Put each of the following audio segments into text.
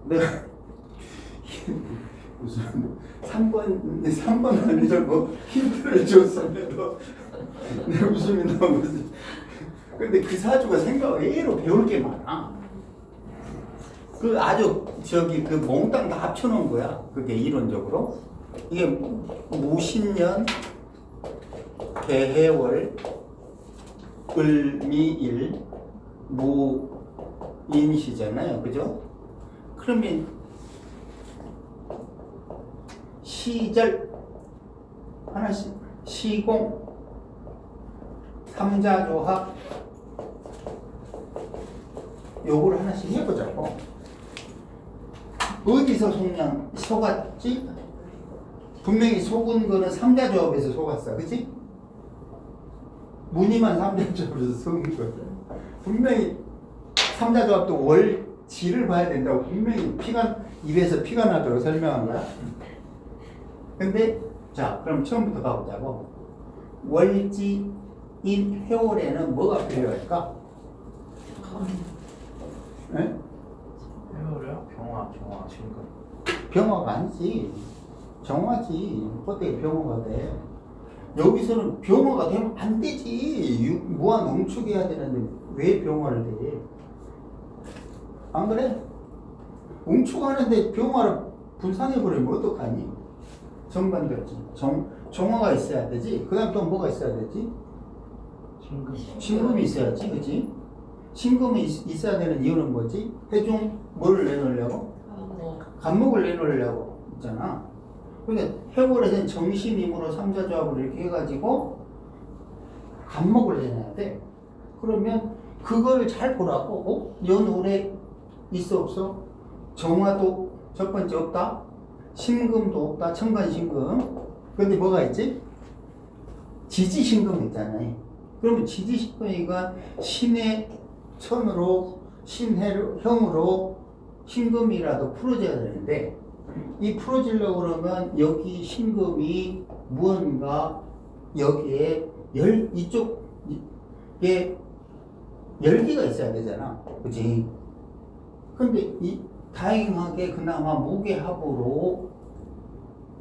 내가 무슨 3번 아니라고 힌트를 줬음에도 내 웃음이 나오지. 근데 그 사주가 생각 A로 배울 게 많아. 그 아주 그 몽땅 다 합쳐놓은 거야. 그게 이론적으로. 이게 무신년, 개해월, 을미일, 무인시잖아요. 그죠? 그러면 시절 하나씩, 시공, 삼자조합, 요거를 하나씩 해보자고. 어디서 속았지? 분명히 속은 거는 삼자조합에서 속았어. 그치? 무늬만 삼자조합에서 속은 거야. 분명히 삼자조합도 월지를 봐야 된다고 분명히 입에서 피가 나도록 설명한 거야. 근데 자, 그럼 처음부터 가보자고. 월지인 해월에는 뭐가 필요할까? 네? 해월이요? 병화, 신금. 병화가 아니지. 정화지. 어떻게 병화가 돼? 여기서는 병화가 되면 안 되지. 무한 응축해야 되는데 왜 병화를 돼? 안 그래? 응축하는데 병화를 분산해버리면 어떡하니? 정반대지. 정화가 있어야 되지. 그 다음 또 뭐가 있어야 되지? 신금이 있어야지. 그치? 신금이 있어야 되는 이유는 뭐지? 해중 뭐를 내놓으려고? 간목을 내놓으려고 있잖아. 그러니까 해월에는 정신임으로 삼자조합을 이렇게 해가지고 간목을 내놔야 돼. 그러면 그거를 잘 보라고. 연월에 있어 없어? 정화도 첫 번째 없다. 신금도 없다. 천간신금. 근데 뭐가 있지? 지지신금 있잖아요. 그러면 지지신금이가 신의 천으로 신형으로 신금이라도 풀어져야 되는데, 이 풀어지려고 그러면 여기 신금이 무언가 여기에 이쪽에 열기가 있어야 되잖아. 그치? 근데 다행하게 그나마 무게합으로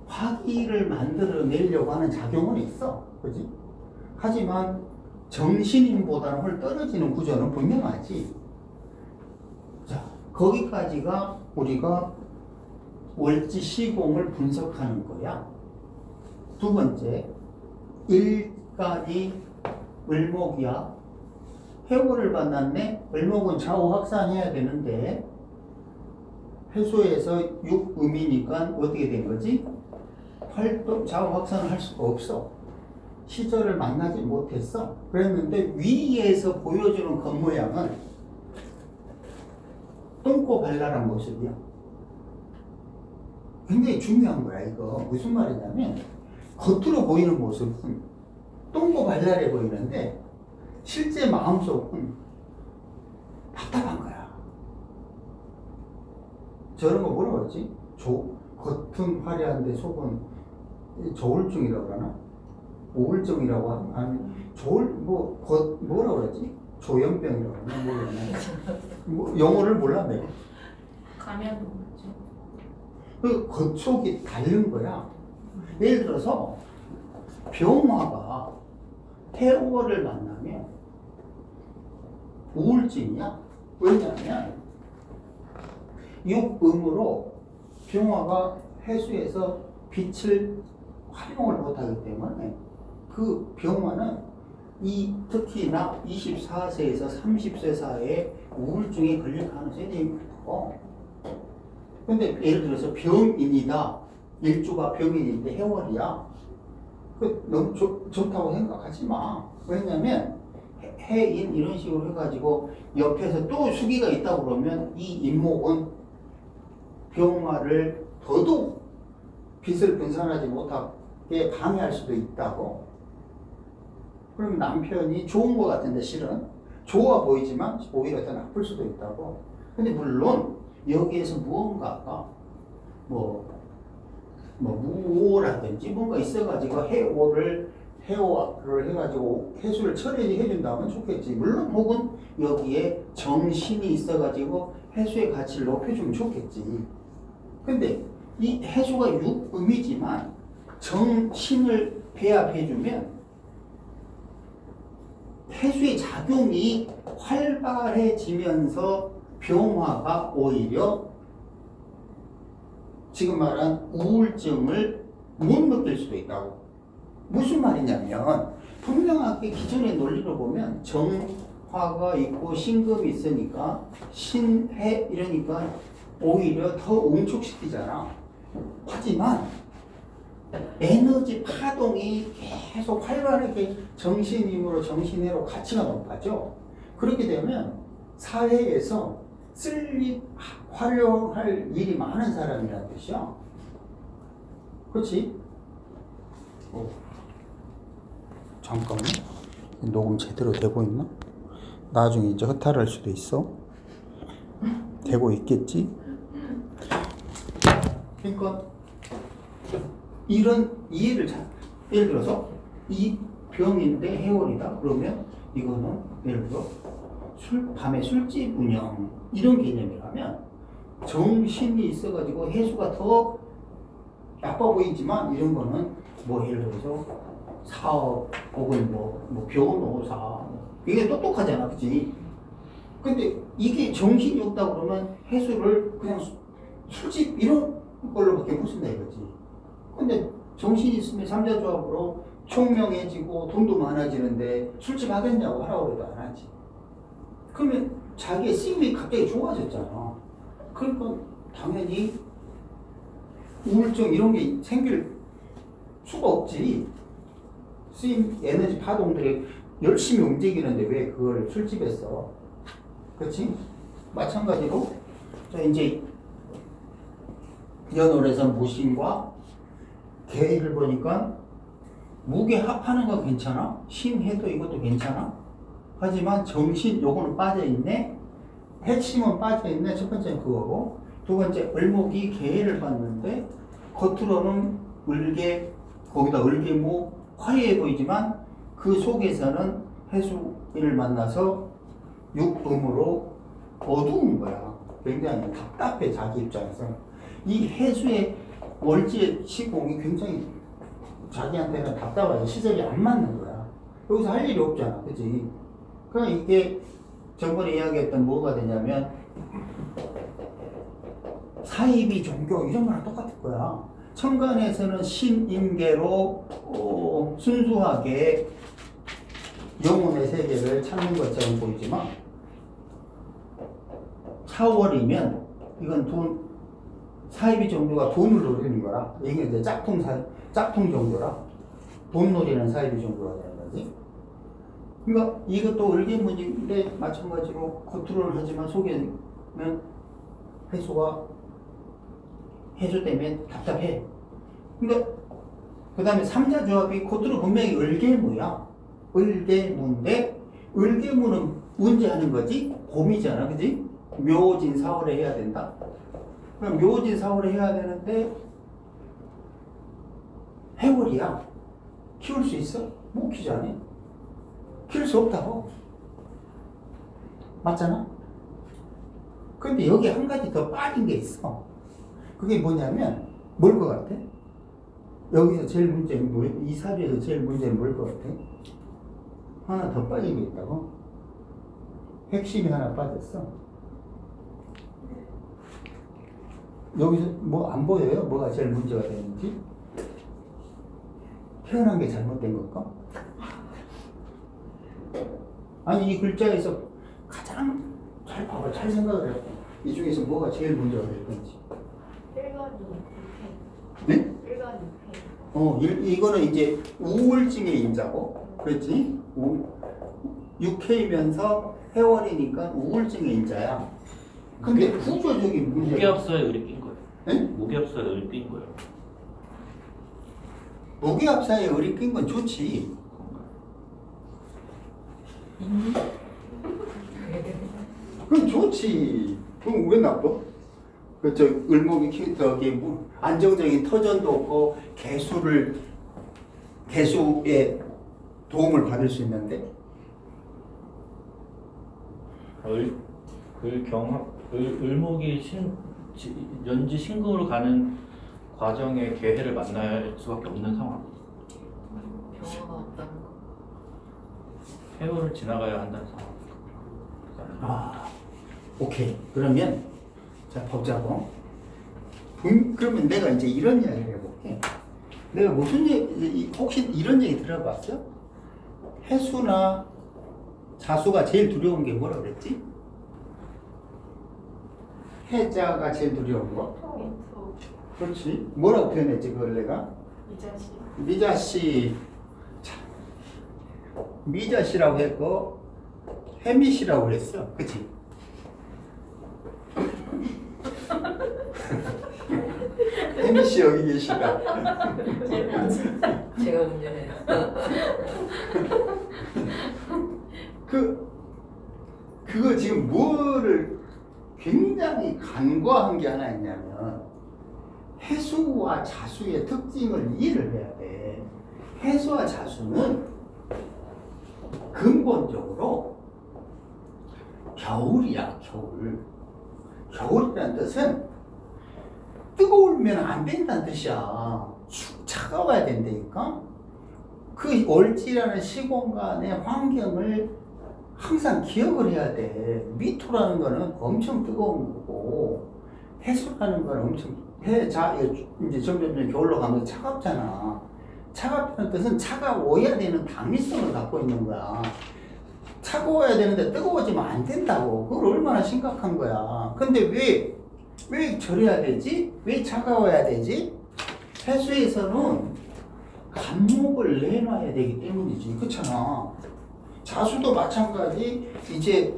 화기를 만들어내려고 하는 작용은 있어. 그치? 하지만 정신인보다는 훨 떨어지는 구조는 분명하지. 자, 거기까지가 우리가 월지 시공을 분석하는 거야. 두 번째, 일간이 을목이야. 해골을 만났네. 을목은 좌우 확산해야 되는데 해소해서 육음이니까 어떻게 된 거지? 좌우 확산을 할 수가 없어. 시절을 만나지 못했어. 그랬는데 위에서 보여주는 겉모양은 똥꼬발랄한 모습이야. 굉장히 중요한 거야. 이거 무슨 말이냐면 겉으로 보이는 모습은 똥꼬발랄해 보이는데 실제 마음속은 답답한 거야. 저런 거 뭐라고 그러지? 겉은 화려한데 속은 조울증이라고 그러나? 우울증이라고 하면 뭐라고 그러지? 조현병이라고 하나? 뭐 영어를 몰라 내가. 가면 뭐죠? 그 겉속이 다른 거야. 예를 들어서 병화가 해월을 만나면 우울증이야. 왜냐하면 육음으로 병화가 해수에서 빛을 활용을 못하기 때문에 그 병화는 특히나 24세에서 30세 사이에 우울증에 걸릴 가능성이 되게 많고, 근데 예를 들어서 병인이다. 일주가 병인인데 해월이야. 너무 좋다고 생각하지 마. 왜냐면 해인 이런 식으로 해가지고 옆에서 또 수기가 있다고 그러면 이 인목은 병화를 더더욱 빛을 분산하지 못하게 방해할 수도 있다고. 그럼 남편이 좋은 것 같은데 실은 좋아 보이지만 오히려 더 나쁠 수도 있다고. 근데 물론 여기에서 무언가가 무오라든지 뭔가 있어가지고 해오를 해가지고 해수를 처리해 준다면 좋겠지. 물론 혹은 여기에 정신이 있어가지고 해수의 가치를 높여주면 좋겠지. 근데 이 해수가 육음이지만 정신을 배합해주면 해수의 작용이 활발해지면서 병화가 오히려 지금 말한 우울증을 못 느낄 수도 있다고. 무슨 말이냐면 분명하게 기존의 논리로 보면 정화가 있고 신금이 있으니까 신해 이러니까 오히려 더 웅축시키잖아. 하지만 에너지 파동이 계속 활발하게 정신힘으로 정신해로 가치가 높아져. 그렇게 되면 사회에서 활용할 일이 많은 사람이라는 뜻이야. 그렇지? 잠깐만. 녹음 제대로 되고 있나? 나중에 이제 허탈할 수도 있어. 되고 있겠지? 그러니까 이런 이해를 예를 들어서 이 병인데 해월이다 그러면 이거는 예를 들어 밤에 술집 운영 이런 개념이라면 정신이 있어가지고 해수가 더 나빠 보이지만 이런 거는 뭐 예를 들어서 사업 혹은 뭐 변호사 이게 똑똑하잖아, 그치? 근데 이게 정신이 없다 그러면 해수를 그냥 술집 이런 걸로밖에 못 쓴다 이거지. 근데 정신이 있으면 삼자조합으로 총명해지고 돈도 많아지는데 술집 하겠냐고 하라고 해도 안 하지. 그러면 자기의 쓰임이 갑자기 좋아졌잖아. 그러니까 당연히 우울증 이런 게 생길 수가 없지. 쓰임 에너지 파동들이 열심히 움직이는데 왜 그걸 술집에서. 그렇지? 마찬가지로 자 이제 연월에선 무신과 개를 보니까 무게 합하는 거 괜찮아? 신해도 이것도 괜찮아? 하지만 정신 요거는 빠져있네. 핵심은 빠져있네. 첫 번째는 그거고 두 번째 을목이 개를 봤는데 겉으로는 을개 거기다 을개무 화려해 보이지만 그 속에서는 해수를 만나서 육음으로 어두운 거야. 굉장히 답답해 자기 입장에서. 이 해수의 월지의 시공이 굉장히 자기한테는 답답하지. 시절이 안 맞는 거야. 여기서 할 일이 없잖아. 그치? 그러니까 이게 저번에 이야기했던 뭐가 되냐면 사이비 종교 이런 거랑 똑같을 거야. 천간에서는 신임계로 순수하게 영혼의 세계를 찾는 것처럼 보이지만 4월이면 이건 사이비 종교가 돈을 노리는 거라. 이게 이제 짝퉁 종교라. 돈 노리는 사이비 종교가 되는 거지. 그러니까 이것도 을개문인데 마찬가지로 겉으로는 하지만 속에는 해수 때문에 답답해. 그러니까 그 다음에 삼자조합이 겉으로 분명히 을개무야. 을개무인데 을개무는 언제 하는 거지? 봄이잖아, 그지? 묘진 4월에 해야 된다. 그럼 묘진 4월에 해야 되는데 해월이야. 키울 수 있어? 못 키우잖아. 키울 수 없다고. 맞잖아? 근데 여기 한 가지 더 빠진 게 있어. 그게 뭐냐면 뭘 것 같아? 여기서 제일 문제는 이 사주에서 제일 문제는 뭘 것 같아? 하나 더 빠진 게 있다고? 핵심이 하나 빠졌어. 여기서 뭐 안 보여요? 뭐가 제일 문제가 되는지? 태어난 게 잘못된 걸까? 아니 이 글자에서 가장 잘 봐봐, 잘 생각을 해봐. 이 중에서 뭐가 제일 문제가 될 건지. 1과 6회. 네? 1과 6회. 이거는 이제 우울증의 인자고, 그렇지? 6회이면서 해월이니까 우울증의 인자야. 근데 구조적인 문제. 무게합사에 을이 낀 거예요. 네? 무게합사에 을이 낀 거예요. 무게합사에 을이 낀 건 좋지. 그럼 좋지. 그럼 왜 나빠? 그저 을목이 저기 안정적인 터전도 없고 개수의 도움을 받을 수 있는데 을목이 연지 신금으로 가는 과정의 계해를 만날 수밖에 없는 상황. 병화가 왔다는 거. 해오를 지나가야 한다는 상황. 아, 오케이. 그러면 자 보자고. 그러면 내가 이제 이런 이야기를 해볼게. 내가 무슨 얘기, 혹시 이런 얘기 들어봤어? 해수나 자수가 제일 두려운 게 뭐라 그랬지? 해자가 제일 두려운 거? 토. 그렇지. 뭐라고 표현했지 그걸 내가? 이 자식. 미자씨. 자, 미자씨라고 했고 해미씨라고 그랬어. 그치? 해미씨 여기 계시다. 제가 운전해요. 그거 지금 뭐를 굉장히 간과한 게 하나 있냐면 해수와 자수의 특징을 이해를 해야 돼. 해수와 자수는 근본적으로 겨울이야, 겨울. 겨울이라는 뜻은 뜨거우면 안 된다는 뜻이야. 차가워야 된다니까? 그 올지라는 시공간의 환경을 항상 기억을 해야 돼. 미토라는 거는 엄청 뜨거운 거고, 해수라는 거는 엄청, 이제 점점 겨울로 가면서 차갑잖아. 차갑다는 뜻은 차가워야 되는 당위성을 갖고 있는 거야. 차가워야 되는데 뜨거워지면 안 된다고. 그걸 얼마나 심각한 거야. 근데 왜 절여야 되지? 왜 차가워야 되지? 해수에서는 간목을 내놔야 되기 때문이지. 그렇잖아. 자수도 마찬가지. 이제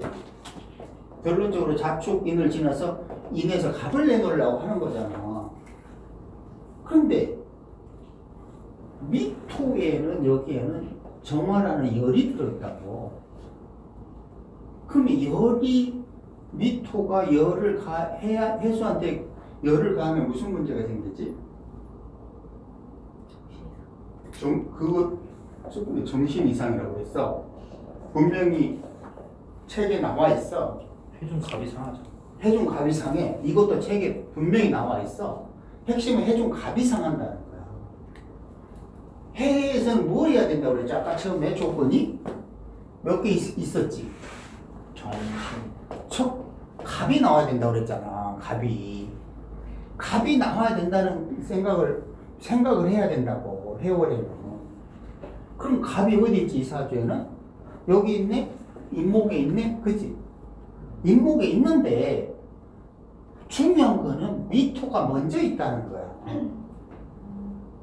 결론적으로 자축인을 지나서 인에서 갑을 내놓으려고 하는 거잖아. 그런데 미토에는 여기에는 정화라는 열이 들어있다고. 그러면 열이 미토가 열을 해야 해수한테 열을 가하면 무슨 문제가 생기지? 그거 조금 정신 이상이라고 했어. 분명히 책에 나와 있어. 해중 갑이 상하죠. 해중 갑이 상해. 이것도 책에 분명히 나와 있어. 핵심은 해중 갑이 상한다는 거야. 해에서는 뭘 해야 된다고 그랬지? 아까 처음에 조건이 몇 개 있었지? 정신. 갑이 나와야 된다고 그랬잖아. 갑이 나와야 된다는 생각을 해야 된다고. 해오려면. 그럼 갑이 어디 있지? 이 사주에는? 여기 있네? 인목에 있네? 그치? 인목에 있는데 중요한 거는 미토가 먼저 있다는 거야.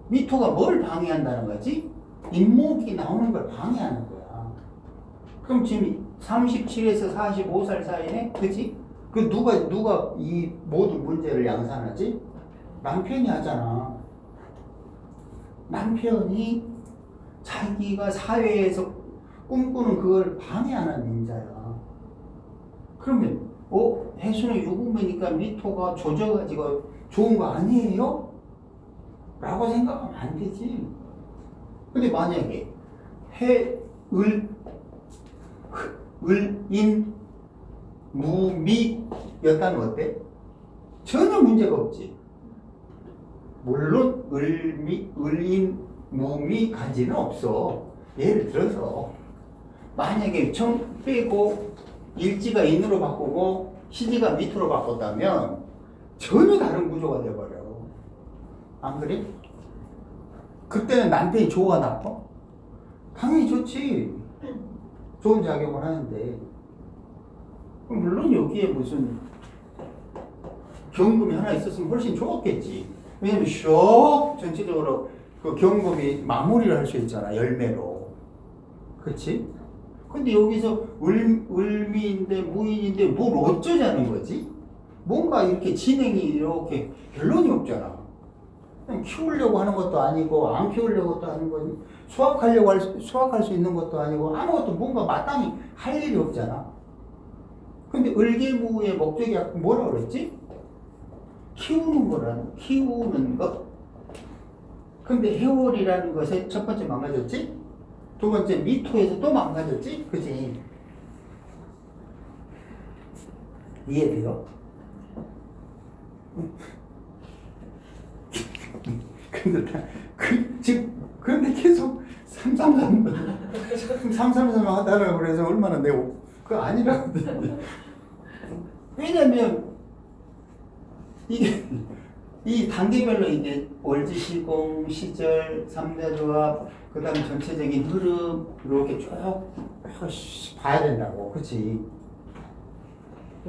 미토가 뭘 방해한다는 거지? 인목이 나오는 걸 방해하는 거야. 그럼 지금 37에서 45살 사이네? 그치? 그 누가 이 모든 문제를 양산하지? 남편이 하잖아. 남편이 자기가 사회에서 꿈꾸는 그걸 방해하는 인자야. 그러면 해수는 유금이니까 미토가 조져가지고 좋은 거 아니에요? 라고 생각하면 안 되지. 근데 만약에 인, 무미였다면 어때? 전혀 문제가 없지. 물론 인, 무미 간지는 없어. 예를 들어서 만약에 정 빼고 일지가 인으로 바꾸고 시지가 밑으로 바꿨다면 전혀 다른 구조가 돼버려. 안 그래? 그때는 남편이 좋아 나빠? 당연히 좋지. 좋은 작용을 하는데 물론 여기에 무슨 경금이 하나 있었으면 훨씬 좋았겠지. 왜냐면 슉 전체적으로 그 경금이 마무리를 할 수 있잖아. 열매로. 그치? 근데 여기서 을미인데 무인인데 뭘 어쩌자는 거지? 뭔가 이렇게 진행이 이렇게 결론이 없잖아. 그냥 키우려고 하는 것도 아니고 안 키우려고 것도 아니고 수확할 수 있는 것도 아니고 아무것도 뭔가 마땅히 할 일이 없잖아. 근데 을개무의 목적이 뭐라 그랬지? 키우는 것. 근데 해월이라는 것에 첫 번째 망가졌지? 두 번째 미토에서 또 망가졌지? 그지? 이해돼요? 그런데 계속 333 하다가 그래서 얼마나 내고 그거 아니라고. 왜냐면 이게 이 단계별로 이게 월지 시공 시절 3대 조합 그다음 전체적인 흐름 이렇게 쭉 봐야 된다고. 그렇지?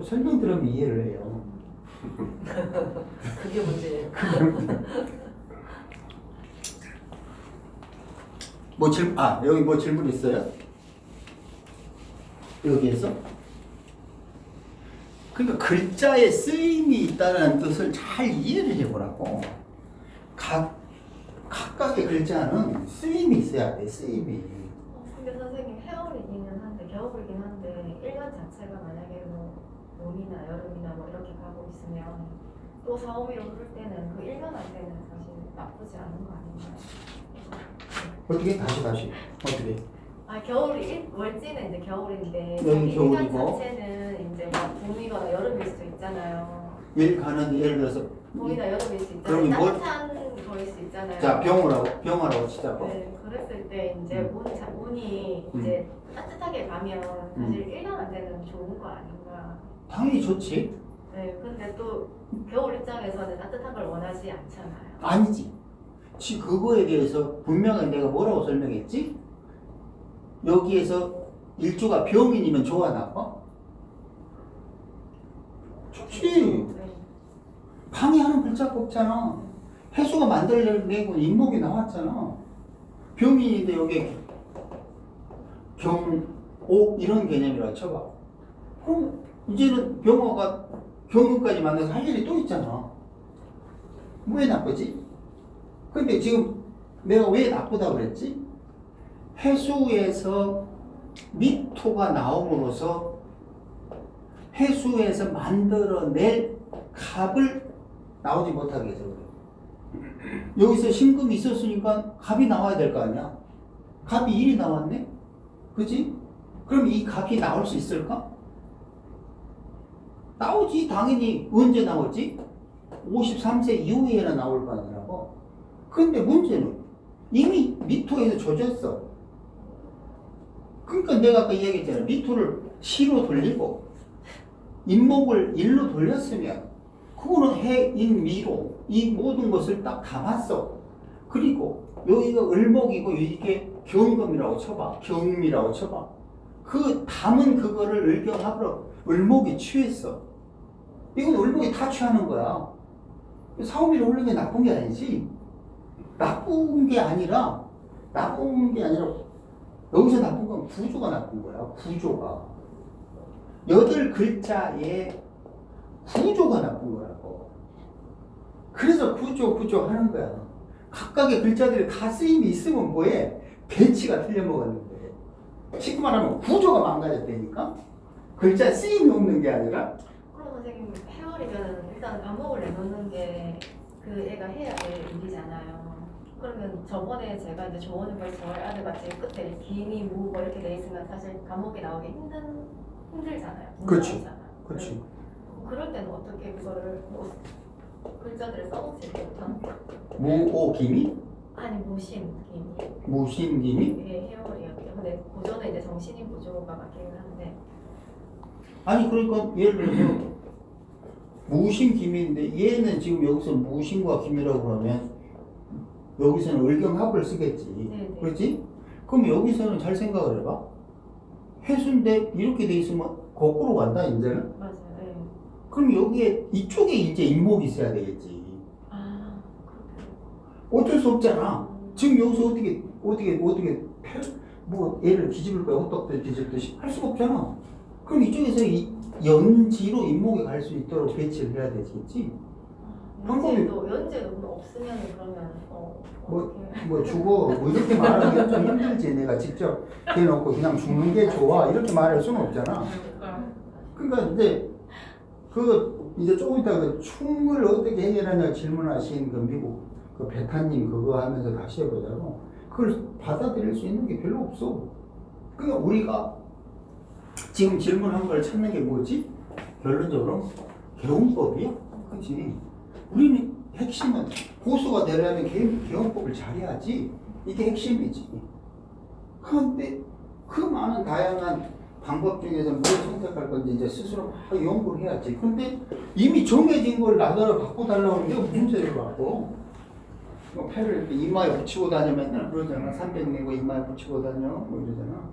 설명 들으면 이해를 해요. 그게 문제예요. 여기 뭐 질문 있어요? 여기에서? 그러니까 글자에 쓰임이 있다는 뜻을 잘 이해를 해보라고. 각각의 글자는 쓰임이 있어야 돼, 쓰임이. 근데 선생님 해월이기는 한데 겨울이긴 한데 1년 자체가 만약에 뭐 봄이나 여름이나 뭐 이렇게 가고 있으면 또 4, 5, 1로 흐를 때는 그 1년 안에는 사실 나쁘지 않은 거 아닌가요? 어떻게? 다시. 어떻게? 겨울이 월지는 이제 겨울인데 여기 자기 1년 겨울이고. 자체는 이제 뭐 봄이거나 여름일 수도 있잖아요. 예를 들어서 봄이나 여름일 수 그럼 있잖아요. 뭘- 따뜻한 거일 수 있잖아요. 자 병호라고 치자고. 네, 그랬을 때 이제 운이 이제 따뜻하게 가면 사실 1년 안되는 좋은 거 아닌가. 당연히 좋지. 네, 근데 또 겨울 입장에서는 따뜻한 걸 원하지 않잖아요. 아니지. 그거에 대해서 분명히 내가 뭐라고 설명했지? 여기에서 일주가 병인이면 좋아 나빠? 좋지. 네. 방해하는 글자가 없잖아. 해수가 만들어낸 건 인목이 나왔잖아. 병인인데 여기 경옥 이런 개념이라고 쳐봐. 그럼 이제는 병어가 경금까지 만나서 할 일이 또 있잖아. 왜 나쁘지? 근데 지금 내가 왜 나쁘다고 그랬지? 해수에서 미토가 나옴으로써 해수에서 만들어낼 갑을 나오지 못하게 해서 그래. 여기서 신금이 있었으니까 갑이 나와야 될 거 아니야. 갑이 1이 나왔네? 그치? 그럼 이 갑이 나올 수 있을까? 나오지. 당연히. 언제 나오지? 53세 이후에나 나올 거 아니라고. 근데 문제는 이미 미토에서 조졌어. 그러니까 내가 아까 이야기했잖아. 미토를 시로 돌리고 인목을 일로 돌렸으면 그거는 해인미로 이 모든 것을 딱 담았어. 그리고 여기가 을목이고 이게 경금이라고 쳐봐. 경미라고 쳐봐. 그 담은 그거를 을경합으로 을목이 취했어. 이건 을목이 다 취하는 거야. 사오미를 올린 게 나쁜 게 아니지. 나쁜 게 아니라 여기서 나쁜 건 구조가 나쁜 거야. 구조가. 8글자의 구조가 나쁜 거라고. 그래서 구조 하는 거야. 각각의 글자들이 다 쓰임이 있으면 뭐해? 배치가 틀려먹었는데. 쉽게 말하면 구조가 망가졌다니까? 글자 쓰임이 없는 게 아니라. 그럼 선생님 해월이면 일단 감목을 내놓는 게 그 애가 해야 될 일이잖아요. 그러면 저번에 제가 이제 조원을 저의 아들 같이 끝에 기미 무 뭐 이렇게 돼 있으면 사실 감목이 나오기 힘들잖아요. 그렇지. 문제잖아요. 그렇지. 그럴 때는 어떻게 그거를 글자들을 써놓지 못하는 거예요? 무오기미? 아니 무신 기미. 무신기미? 이게 해월이었죠. 근데 구조는 이제 정신인 구조가 맞기는 한데. 아니 그러니까 예를 들어서 무신기미인데 얘는 지금 여기서 무신과 기미라고 그러면 여기서는 을경합을 쓰겠지. 네네. 그렇지? 그럼 여기서는 잘 생각을 해봐. 해수인데 이렇게 돼 있으면 거꾸로 간다 이제는. 맞아요. 네. 그럼 여기에 이쪽에 이제 인목이 있어야 되겠지. 아 그렇군요. 어쩔 수 없잖아. 지금 여기서 뭐 얘를 뒤집을 거야. 호떡들 뒤집듯이 할 수가 없잖아. 그럼 이쪽에서 이 연지로 인목이 갈 수 있도록 배치를 해야 되겠지. 방법이- 연재도 그럼 없으면 그러면 어떻게? 뭐 죽어 뭐 이렇게 말하기 좀 힘들지. 내가 직접 대놓고 그냥 죽는 게 좋아 이렇게 말할 수는 없잖아. 그러니까 이제 조금 이따 그 충을 어떻게 해결하냐 질문하신 그 미국 그 베타님 그거 하면서 다시 해보자고. 그걸 받아들일 수 있는 게 별로 없어. 그러니까 우리가 지금 질문한 걸 찾는 게 뭐지? 결론적으로 개헌법이야. 그렇지. 우리는 핵심은 고수가 되려면 개헌법을 잘해야지. 이게 핵심이지. 그런데 그 많은 다양한 방법 중에서 뭘 선택할 건지 이제 스스로 막 연구를 해야지. 근데 이미 정해진 걸 나더러 바꿔달라고 하는데 무슨 소리를 갖고. 패를 이렇게 이마에 붙이고 다녀 맨날 그러잖아. 300 내고 이마에 붙이고 다녀. 뭐 이러잖아.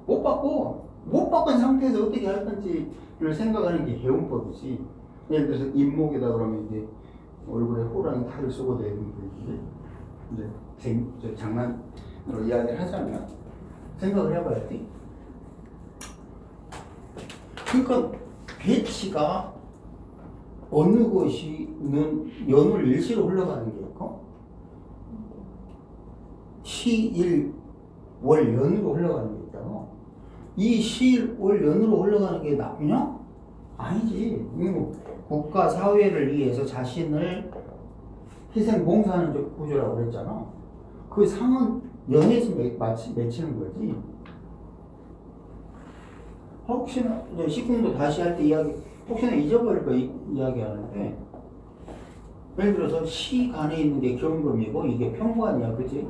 못 바꿔. 못 바꾼 상태에서 어떻게 할 건지를 생각하는 게 개헌법이지. 예를 들어서 잇목에다 그러면 이제 얼굴에 호랑이 탈을 쓰고 되는데 이제 장난으로 이야기를 하자면 생각을 해봐야지. 그러니까 배치가 어느 것이는 연월 일시로 흘러가는 게 있고 시일 월 연으로 흘러가는 게 있다고. 이 시일 월 연으로 흘러가는 게 나쁘냐? 아니지. 국가 사회를 위해서 자신을 희생 봉사하는 구조라고 그랬잖아. 그 상은 연에서 맺히는 거지. 혹시나 이제 시공도 다시 할 때 혹시나 잊어버릴 거 이야기하는데, 예를 들어서 시간에 있는 게 경금이고 이게 평관이야, 그치?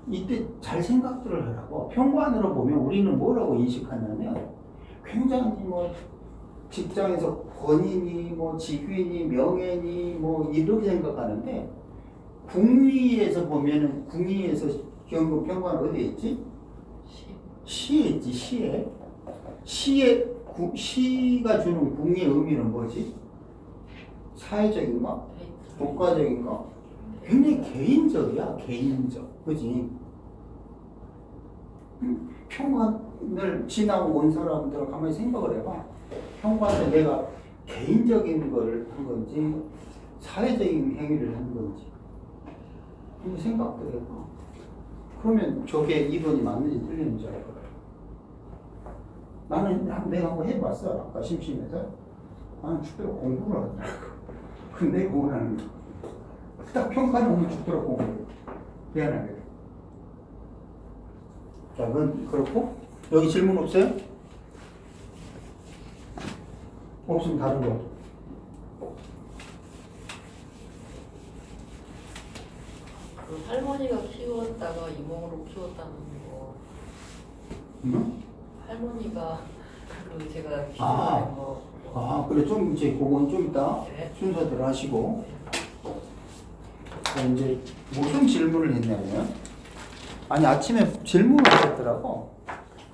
이때 잘 생각들을 하라고. 평관으로 보면 우리는 뭐라고 인식하냐면 굉장히 뭐 직장에서 권위니 뭐 직위니 명예니 뭐 이렇게 생각하는데, 궁리에서 보면은 궁리에서 경금 평관 어디에 있지? 시에 있지. 시가 주는 궁의 의미는 뭐지? 사회적인가? 국가적인가? 굉장히 개인적이야. 개인적. 그지? 평관을 지나고 온 사람들은 가만히 생각을 해봐. 평관을 내가 개인적인 거를 한 건지 사회적인 행위를 한 건지 생각도 해봐. 그러면 저게 이론이 맞는지 틀리는지 알 거야. 나는 내가 한번 해봤어. 아까 심심해서. 나는 죽도록 공부를 하더라고. 근데 공부하는 거. 딱 평가를 오면 죽도록 공부해. 미안하게. 자, 그건 그렇고. 여기 질문 없어요? 없으면 다른 거. 그 할머니가 키웠다가 이모로 키웠다는 거. 응? 할머니가 그 제가 아. 비교한 거. 그래. 좀 이제 그건 좀 이따 네. 순서대로 하시고. 자, 이제 무슨 질문을 했냐면, 아니, 아침에 질문을 하셨더라고.